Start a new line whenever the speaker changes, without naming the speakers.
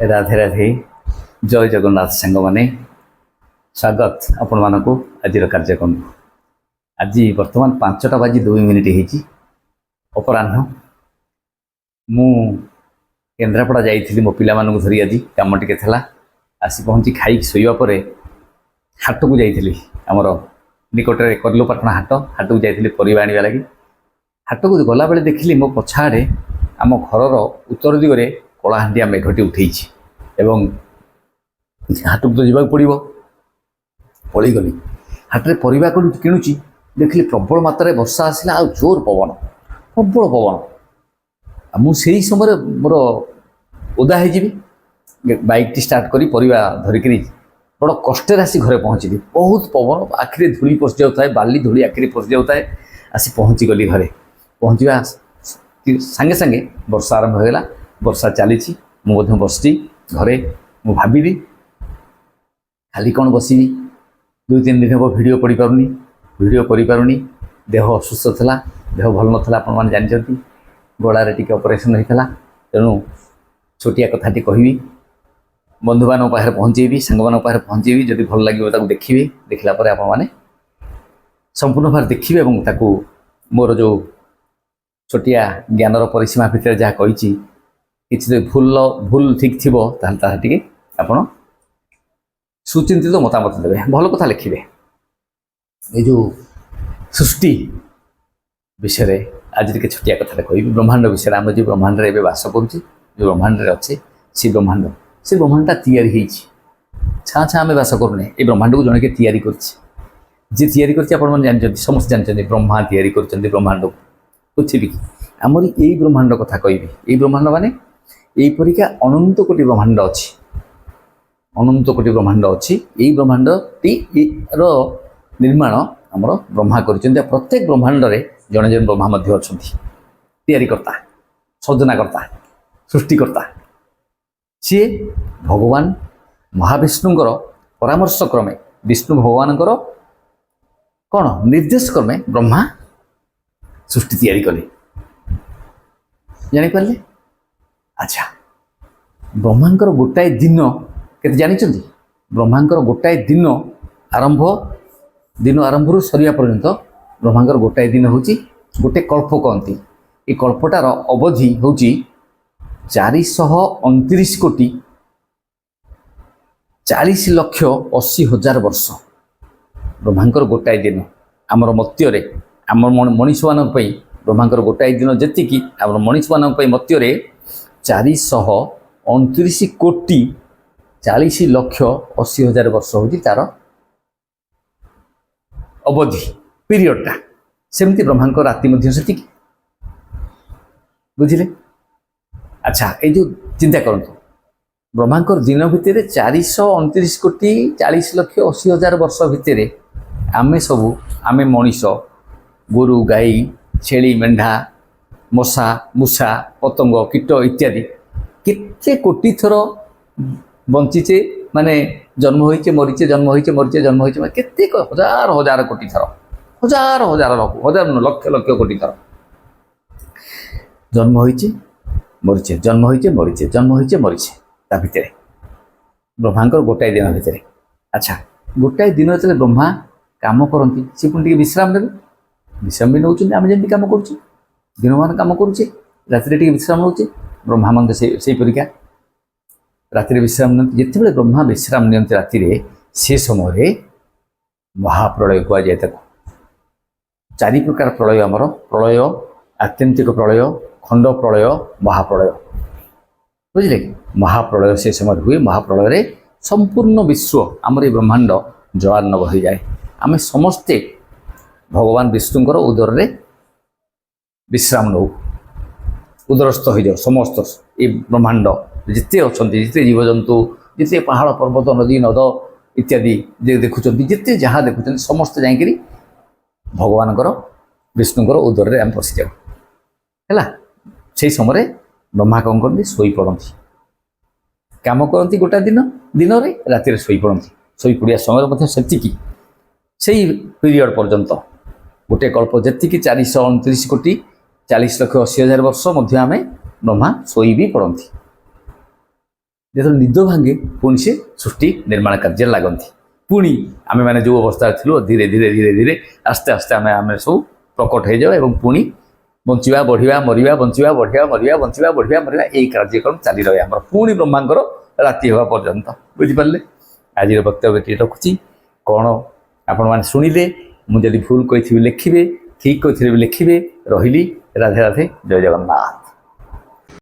राधे राधे जय जगन्नाथ सांग मैंने स्वागत आपण मानक आज कार्यक्रम आज बर्तमान 5टा बाजी 2 मिनिट हो अपराह मु केन्द्रापड़ा जाइली मो पिला धरी आज कम टे आसी पहुँची खाई शोवा पर हाट को जाइली आमर निकट में करलुपाटना हाट को जाइली परिवा आने लगी हाट को गला बेले देखिली मो पछाड़े आम घर उत्तर दिगरे कलाहांडिया मेघटी उठे एवं हाट को तो जावाक पड़ो पलि गली हाटे परिवा किणुची देखिली प्रबल मात्रा वर्षा आसला आ जोर पवन प्रबल पवन मुझे समय मोर ओदा हो बाइक टी स्टार्ट करी परिवा धरिकी बड़ कष्ट आसी घरे पहुँचली बहुत पवन आखिरी धूली पशि जाए बाली धूली आखिरी पशि जाए आसी पहुँची गली घरे पहुँचा सांगे सांगे वर्षा आरंभ होगा वर्षा चली मुझे बसची घरे मु भाविली खाली कौन बसबी 2-3 दिन हम भिड पढ़ी पारुनी भिड करूनी देह असुस्थ था देह भल नाला आपण जानते गोड़े टी ऑपरेशन होता तेणु छोटिया कथाटी कहबी बंधु मान पाखे पहुँचेबी सांग मान पाखे पहुँचेबी जदि भल लगे देखिए देखला आपण संपूर्ण भाव देखिए और मोर जो छोटिया ज्ञानर परिसीमा भितर जहाँ कही किसी भूल ठीक थी टे आपण सुचिंतित मतामत देवे भल कथा लिखे ये जो सृष्टि विषय आज टे छोटिया कथा कह ब्रह्मांड विषय आम जो ब्रह्मांड में बास करुचे जो ब्रह्मांड अच्छे से ब्रह्मांडटा तैयारी छा छा आम बास करूने ये ब्रह्मांड को जन के तैयारी कर समस्त जानते ब्रह्मा तैयारी कर ब्रह्मांड को पृथ्वी आमर यही ब्रह्मांड कथा कह ये ब्रह्मांड माने यहीपरिका अनंत कोटि ब्रह्मांड अच्छी अनंत कोटि ब्रह्मांड अच्छी यही ब्रह्मांड निर्माण आमर ब्रह्मा कर प्रत्येक ब्रह्मांड में जड़े जन ब्रह्मा तैयारीकर्ता सृजनाकर्ता सृष्टिकर्ता सी भगवान महाविष्णुंकर परामर्श क्रमे विष्णु भगवान कौन निर्देश क्रमे ब्रह्मा सृष्टि तैयारी कले जानीपारे अच्छा ब्रह्मांकर गोटाए दिन के जानी ब्रह्मांकर गोटाए दिन आरंभ रु सरिया पर्यंत ब्रह्मांकर गोटाए दिन हूँ गोटे कल्प कहती ये कल्पटार अवधि हूँ 429 कोटी 40,80,000 वर्ष ब्रह्मांकर गोटाए दिन आमर मत्ୟରେ आमर मनीष मान ब्रह्मांकर गोटाए दिन जी आम मनीष मान मत्ୟରେ 429 कोटी 40,80,000 वर्ष हूँ तार अवधि पीरियडटा सेमती ब्रह्मांकर राति से बुझे अच्छा ये जो चिंता करूँ ब्रह्मांकर दिन भितर 429 कोटी 40,80,000 वर्ष भितर आमे सबू आमे मनीष गोरु गाई छेली मेंढा मशा मूषा पतंग कीट इत्यादि केते कोटी थर बंचीचे माने जन्म होइचे मरीचे जन्म होइचे मरीचे जन्म होइचे केते हजार हजार कोटी थर हजार हजार हजार लक्ष लक्ष कोटी थर जन्म होइचे मरीचे जन्म होइचे मरीचे जन्म होइचे मरीचे ता भितर ब्रह्मांकर गोटाए दिन भितर अच्छा गोटाए दिन जो ब्रह्मा काम करती सी पुणी विश्राम ने विश्राम भी नौ आम जमी कम कर दिन मान कम करुचे राति विश्राम नौचे ब्रह्मा मंद से परीक्षा राति विश्राम जिते बड़े ब्रह्मा विश्राम नियंती राति से समय महाप्रलय कह जाए 4 प्रकार प्रलय आमर प्रलय आत्यंतिक प्रलय खंड प्रलय महाप्रलय बुझे कि महाप्रलय से समय हुए महाप्रलय संपूर्ण विश्व आमर ये ब्रह्मांड जलार्णव हो जाए आम समस्ते भगवान विष्णुंकर उदर रे विश्राम नौ उदरस्थ हो जाओ समस्त ये ब्रह्मांड जिते अच्छा जिते जीवजंतु जिते पहाड़ पर्वत नदी नद इत्यादि देखुं जिते जहाँ देखुं समस्ते जाकि भगवान विष्णुंकर उदर रे आम पशि जाऊ है समय ब्रह्मा कौन करती शोई पड़ती काम करती गोटा दिन दिन में राति शोई पड़ती शोई पड़ा समय सेतिकी से पीरियड पर्यंत गोटे कल्प जी 429 कोटी 40,80,000 वर्ष आम ब्रह्मा शोई भी पड़ती ଯେତେବେଳେ ନିଦ ଭାଙ୍ଗେ ପୁଣି ସେ ସୃଷ୍ଟି ନିର୍ମାଣ କାର୍ଯ୍ୟରେ ଲାଗନ୍ତି। ପୁଣି ଆମେମାନେ ଯେଉଁ ଅବସ୍ଥାରେ ଥିଲୁ ଧୀରେ ଧୀରେ ଧୀରେ ଧୀରେ ଆସ୍ତେ ଆସ୍ତେ ଆମେ ସବୁ ପ୍ରକଟ ହେଇଯାଉ ଏବଂ ପୁଣି ବଞ୍ଚିବା ବଢ଼ିବା ମରିବା ବଞ୍ଚିବା ବଢ଼ିବା ମରିବା ବଞ୍ଚିବା ବଢ଼ିବା ମରିବା ଏଇ କାର୍ଯ୍ୟକ୍ରମ ଚାଲି ରହେ ଆମର ପୁଣି ବ୍ରହ୍ମାଙ୍କର ରାତି ହେବା ପର୍ଯ୍ୟନ୍ତ। ବୁଝିପାରିଲେ? ଆଜିର ବକ୍ତବ୍ୟଟି ରଖୁଛି। କ'ଣ ଆପଣମାନେ ଶୁଣିଲେ? ମୁଁ ଯଦି ଭୁଲ କହିଥିବି ଲେଖିବେ, ଠିକ୍ କହିଥିବି ଲେଖିବେ। ରହିଲି। ରାଧେ ରାଧେ। ଜୟ ଜଗନ୍ନାଥ।